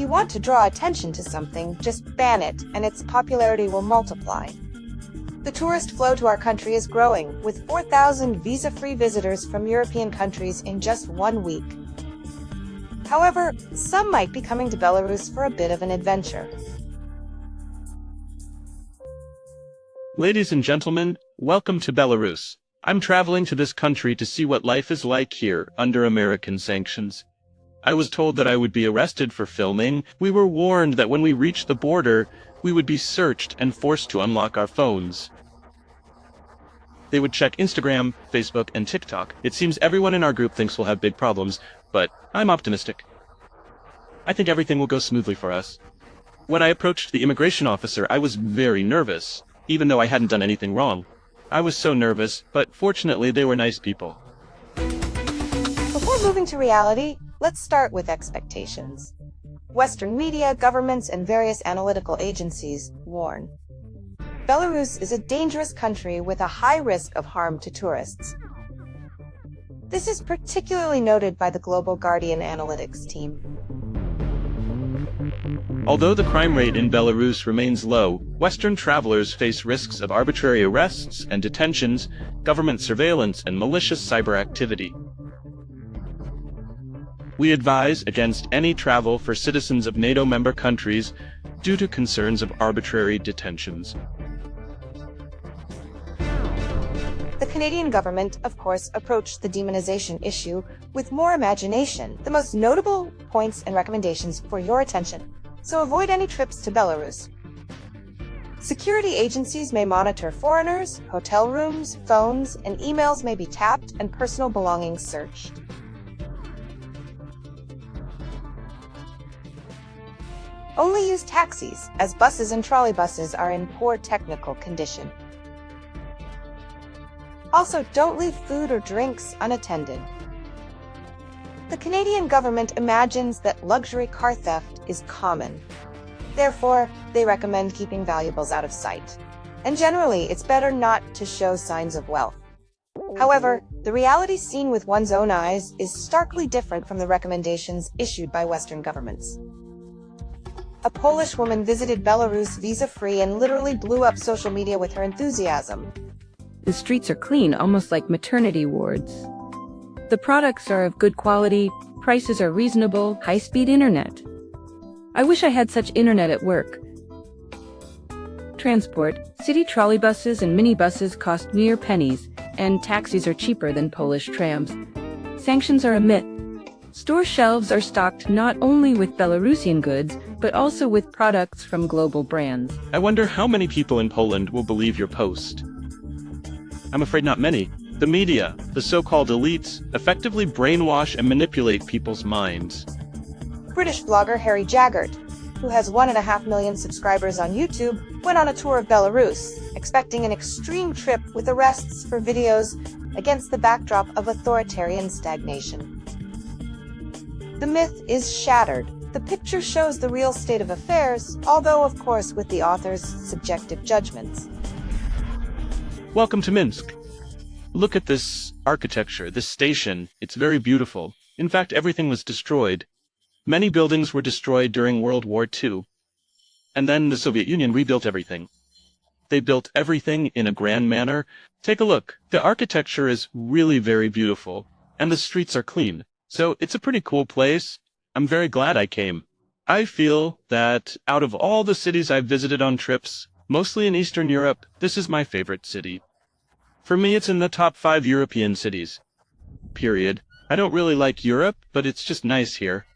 you want to draw attention to something, just ban it, and its popularity will multiply. The tourist flow to our country is growing, with 4,000 visa-free visitors from European countries in just 1 week. However, some might be coming to Belarus for a bit of an adventure. Ladies and gentlemen, welcome to Belarus. I'm traveling to this country to see what life is like here under American sanctions. I was told that I would be arrested for filming. We were warned that when we reached the border, we would be searched and forced to unlock our phones. They would check Instagram, Facebook, and TikTok. It seems everyone in our group thinks we'll have big problems, but I'm optimistic. I think everything will go smoothly for us. When I approached the immigration officer, I was very nervous, even though I hadn't done anything wrong. I was so nervous, but fortunately they were nice people. Before moving to reality, let's start with expectations. Western media, governments, and various analytical agencies warn. Belarus is a dangerous country with a high risk of harm to tourists. This is particularly noted by the Global Guardian analytics team. Although the crime rate in Belarus remains low, Western travelers face risks of arbitrary arrests and detentions, government surveillance, and malicious cyber activity. We advise against any travel for citizens of NATO member countries due to concerns of arbitrary detentions. The Canadian government, of course, approached the demonization issue with more imagination. The most notable points and recommendations for your attention, so avoid any trips to Belarus. Security agencies may monitor foreigners, hotel rooms, phones, and emails may be tapped and personal belongings searched. Only use taxis, as buses and trolleybuses are in poor technical condition. Also, don't leave food or drinks unattended. The Canadian government imagines that luxury car theft is common. Therefore, they recommend keeping valuables out of sight. And generally, it's better not to show signs of wealth. However, the reality seen with one's own eyes is starkly different from the recommendations issued by Western governments. A Polish woman visited Belarus visa-free and literally blew up social media with her enthusiasm. The streets are clean, almost like maternity wards. The products are of good quality, prices are reasonable, high-speed internet. I wish I had such internet at work. Transport, city trolleybuses and minibuses cost mere pennies, and taxis are cheaper than Polish trams. Sanctions are a myth. Store shelves are stocked not only with Belarusian goods, but also with products from global brands. I wonder how many people in Poland will believe your post. I'm afraid not many. The media, the so-called elites, effectively brainwash and manipulate people's minds. British blogger Harry Jaggart, who has 1.5 million subscribers on YouTube, went on a tour of Belarus, expecting an extreme trip with arrests for videos against the backdrop of authoritarian stagnation. The myth is shattered. The picture shows the real state of affairs, although of course with the author's subjective judgments. Welcome to Minsk. Look at this architecture, this station. It's very beautiful. In fact, everything was destroyed. Many buildings were destroyed during World War II. And then the Soviet Union rebuilt everything. They built everything in a grand manner. Take a look. The architecture is really very beautiful, and the streets are clean. So it's a pretty cool place. I'm very glad I came. I feel that out of all the cities I've visited on trips, mostly in Eastern Europe, this is my favorite city. For me, it's in the top 5 European cities. Period. I don't really like Europe, but it's just nice here.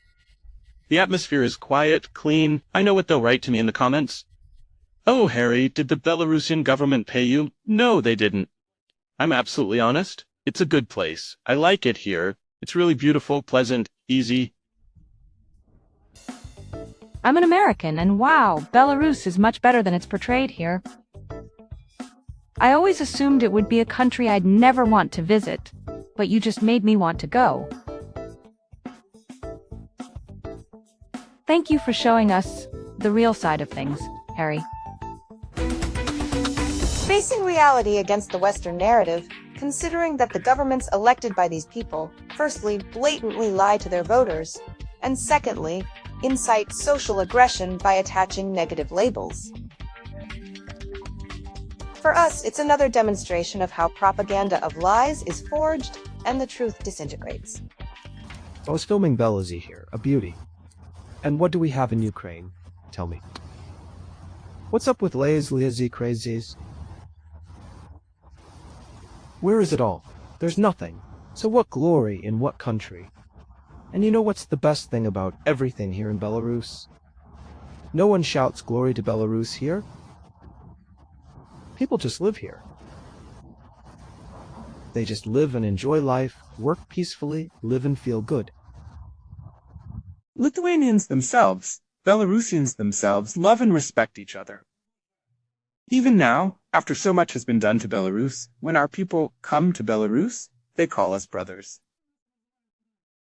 The atmosphere is quiet, clean. I know what they'll write to me in the comments. Oh, Harry, did the Belarusian government pay you? No, they didn't. I'm absolutely honest. It's a good place. I like it here. It's really beautiful, pleasant, easy. I'm an American, and wow, Belarus is much better than it's portrayed here. I always assumed it would be a country I'd never want to visit, but you just made me want to go. Thank you for showing us the real side of things, Harry. Facing reality against the Western narrative, considering that the governments elected by these people, firstly, blatantly lie to their voters, and secondly, incite social aggression by attaching negative labels. For us, it's another demonstration of how propaganda of lies is forged and the truth disintegrates. I was filming Belarus here, a beauty. And what do we have in Ukraine? Tell me. What's up with lazy crazies? Where is it all? There's nothing. So what glory in what country? And you know what's the best thing about everything here in Belarus? No one shouts glory to Belarus here. People just live here. They just live and enjoy life, work peacefully, live and feel good. Lithuanians themselves, Belarusians themselves, love and respect each other. Even now, after so much has been done to Belarus, when our people come to Belarus, they call us brothers.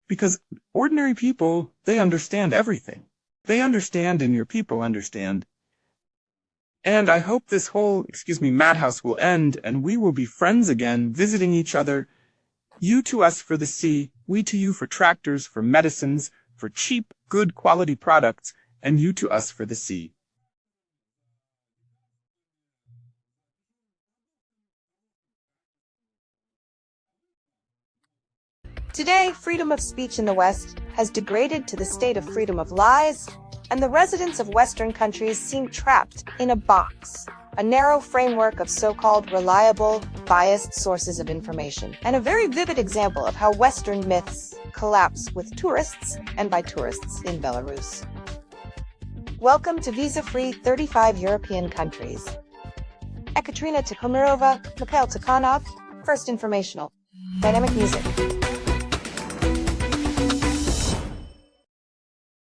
Because ordinary people, they understand everything. They understand and your people understand. And I hope this whole, madhouse will end and we will be friends again, visiting each other. You to us for the sea, we to you for tractors, for medicines, for cheap, good quality products, and you to us for the sea. Today, freedom of speech in the West has degraded to the state of freedom of lies, and the residents of Western countries seem trapped in a box, a narrow framework of so-called reliable, biased sources of information, and a very vivid example of how Western myths collapse with tourists, and by tourists in Belarus. Welcome to visa-free 35 European countries. Ekaterina Tikhomirova, Mikhail Tikhanov, First Informational. Dynamic music.